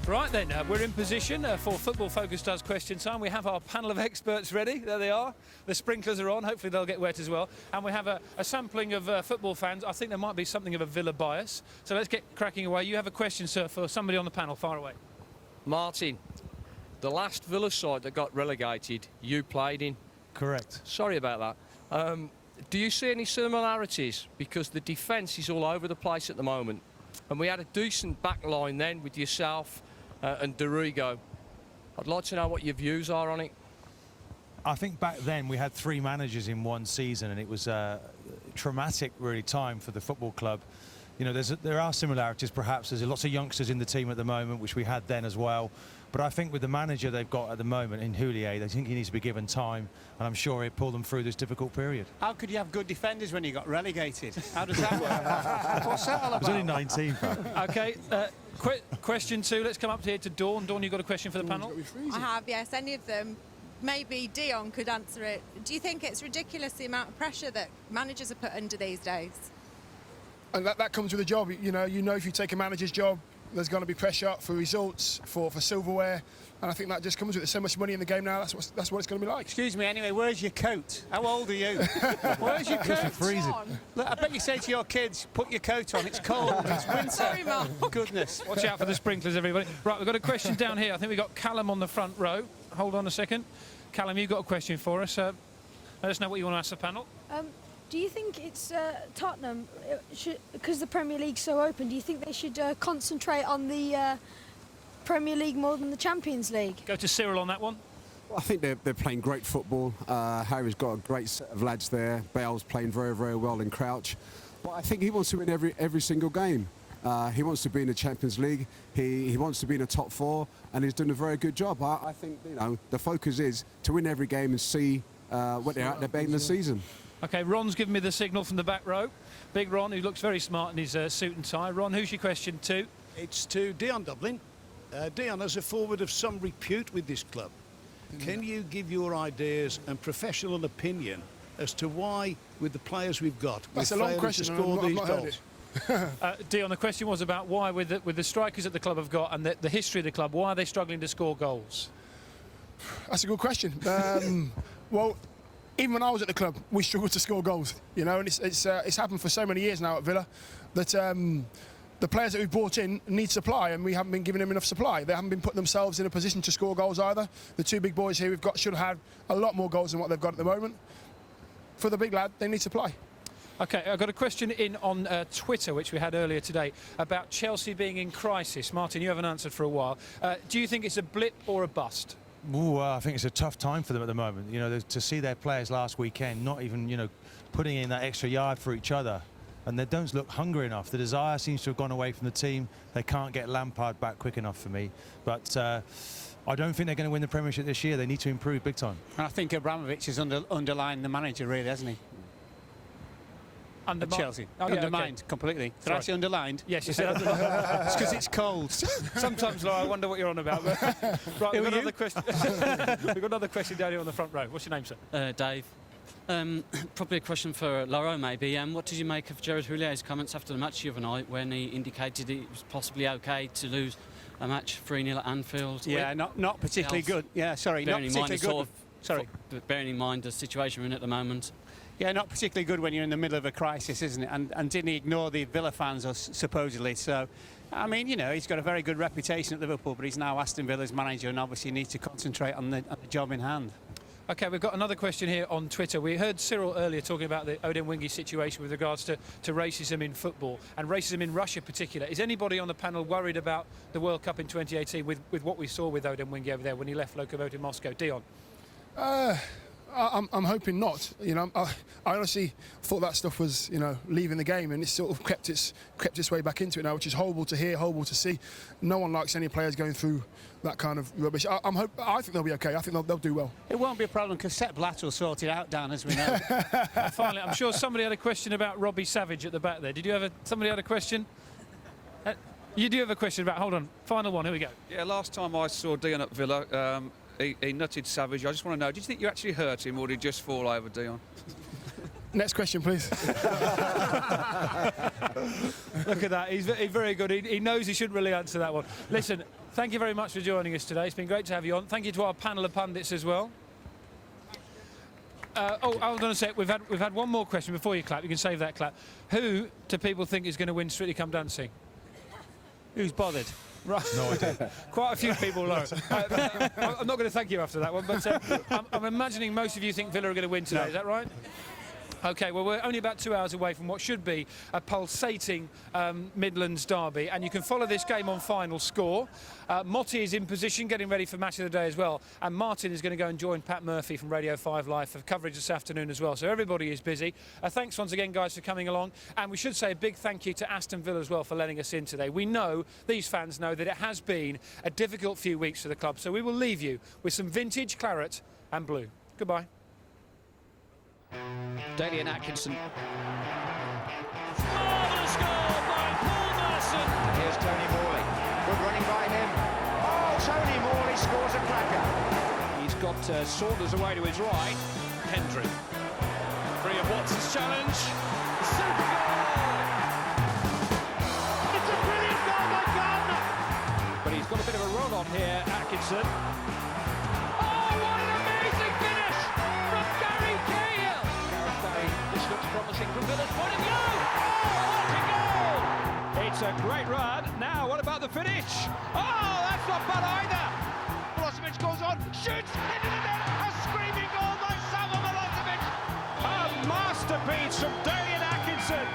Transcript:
Right then, we're in position for Football Focus Does Question Time. We have our panel of experts ready. There they are. The sprinklers are on. Hopefully they'll get wet as well. And we have a sampling of football fans. I think there might be something of a Villa bias. So let's get cracking away. You have a question, sir, for somebody on the panel. Far away. Martin, the last Villa side that got relegated, you played in. Correct. Sorry about that. Do you see any similarities? Because the defence is all over the place at the moment. And we had a decent back line then with yourself and Dorigo. I'd like to know what your views are on it. I think back then we had 3 managers in one season, and it was a traumatic, really, time for the football club. You know, there are similarities, perhaps. There's lots of youngsters in the team at the moment, which we had then as well. But I think with the manager they've got at the moment in Houllier, I think he needs to be given time, and I'm sure he'll pull them through this difficult period. How could you have good defenders when you got relegated? How does that work? What's that all about? It was only 19, pal. OK, question 2. Let's come up here to Dawn. Dawn, you got a question for the panel? I have, yes. Any of them. Maybe Dion could answer it. Do you think it's ridiculous the amount of pressure that managers are put under these days? And that comes with a job. You know if you take a manager's job, there's going to be pressure for results, for silverware, and I think that just comes with it. There's so much money in the game now. That's what it's going to be like. Excuse me. Anyway, where's your coat? How old are you? Where's your coat? Freezing. Look, I bet you say to your kids, "Put your coat on. It's cold. It's winter." Sorry, Mum. Goodness. Watch out for the sprinklers, everybody. Right, we've got a question down here. I think we've got Callum on the front row. Hold on a second. Callum, you've got a question for us. Let us know what you want to ask the panel. Do you think it's Tottenham, because the Premier League's so open, do you think they should concentrate on the Premier League more than the Champions League? Go to Cyril on that one. Well, I think they're playing great football. Harry's got a great set of lads there. Bale's playing very, very well in Crouch. But I think he wants to win every single game. He wants to be in the Champions League. He wants to be in the top 4, and he's done a very good job. I think the focus is to win every game and see what they're at their best in the season. OK, Ron's given me the signal from the back row. Big Ron, who looks very smart in his suit and tie. Ron, who's your question to? It's to Dion Dublin. Dion, as a forward of some repute with this club, can you give your ideas and professional opinion as to why, with the players we've got, That's we're a long failing question. to score these I've not heard goals? it. Dion, the question was about why, with the strikers that the club have got and the history of the club, why are they struggling to score goals? That's a good question. Well, even when I was at the club, we struggled to score goals. You know, and it's happened for so many years now at Villa that the players that we've brought in need supply, and we haven't been giving them enough supply. They haven't been putting themselves in a position to score goals either. The 2 big boys here we've got should have had a lot more goals than what they've got at the moment. For the big lad, they need supply. OK, I've got a question in on Twitter, which we had earlier today, about Chelsea being in crisis. Martin, you haven't answered for a while. Do you think it's a blip or a bust? Ooh, I think it's a tough time for them at the moment. You know, to see their players last weekend not even, putting in that extra yard for each other, and they don't look hungry enough. The desire seems to have gone away from the team. They can't get Lampard back quick enough for me. But I don't think they're going to win the Premiership this year. They need to improve big time. And I think Abramovich has underlined the manager, really, hasn't he? At Chelsea. Oh, yeah, undermined completely. Did I say underlined? Yes, you said underlined. It's because it's cold. Sometimes, Laura, I wonder what you're on about. Right, we've got another question. We've got another question down here on the front row. What's your name, sir? Dave. Probably a question for Laura, maybe. What did you make of Gerard Houlier's comments after the match the other night when he indicated it was possibly OK to lose a match 3-0 at Anfield? Yeah, not particularly good. Yeah, sorry, not particularly good. Sorry. Bearing in mind the situation we're in at the moment. Yeah, not particularly good when you're in the middle of a crisis, isn't it? And didn't he ignore the Villa fans, supposedly? So, I mean, he's got a very good reputation at Liverpool, but he's now Aston Villa's manager and obviously needs to concentrate on the job in hand. OK, we've got another question here on Twitter. We heard Cyril earlier talking about the Odin Wingy situation with regards to racism in football and racism in Russia in particular. Is anybody on the panel worried about the World Cup in 2018 with what we saw with Odin Wingy over there when he left Lokomotiv Moscow? Dion? I'm hoping not. I honestly thought that stuff was, leaving the game, and it's sort of crept its way back into it now, which is horrible to hear, horrible to see. No one likes any players going through that kind of rubbish. I think they'll be okay. I think they'll do well. It won't be a problem because Sepp Blatter will sort it out, Dan, as we know. Finally, I'm sure somebody had a question about Robbie Savage at the back there. Did you have somebody had a question? You do have a question about. Hold on, final one. Here we go. Yeah, last time I saw Dion at Villa. He nutted Savage. I just want to know, did you think you actually hurt him, or did he just fall over, Dion? Next question, please. Look at that. He's very good. He knows he shouldn't really answer that one. Listen, thank you very much for joining us today. It's been great to have you on. Thank you to our panel of pundits as well. Hold on a sec. We've had one more question before you clap. You can save that clap. Who do people think is going to win Strictly Come Dancing? Who's bothered? Right. No idea. Quite a few people know. I'm not going to thank you after that one, but I'm imagining most of you think Villa are going to win today. No. Is that right? OK, well, we're only about 2 hours away from what should be a pulsating Midlands derby, and you can follow this game on Final Score. Motti is in position, getting ready for Match of the Day as well, and Martin is going to go and join Pat Murphy from Radio 5 Live for coverage this afternoon as well. So everybody is busy. Thanks once again, guys, for coming along, and we should say a big thank you to Aston Villa as well for letting us in today. We know, these fans know, that it has been a difficult few weeks for the club, so we will leave you with some vintage claret and blue. Goodbye. Daly and Atkinson. Marvellous goal by Paul Merson. Here's Tony Morley. Good running by him. Oh, Tony Morley scores a cracker. He's got Saunders away to his right. Hendry. Free of Watson's challenge. Super goal! It's a brilliant goal by Gardner. But he's got a bit of a run on here, Atkinson. Oh, what an amazing finish from Gary Cahill. This looks promising from Villa's point of view. Oh, what a goal! It's a great run. Now, what about the finish? Oh, that's not bad either. Milosevic goes on, shoots into the net. A screaming goal by Savo Milosevic. A masterpiece from Daly and Atkinson.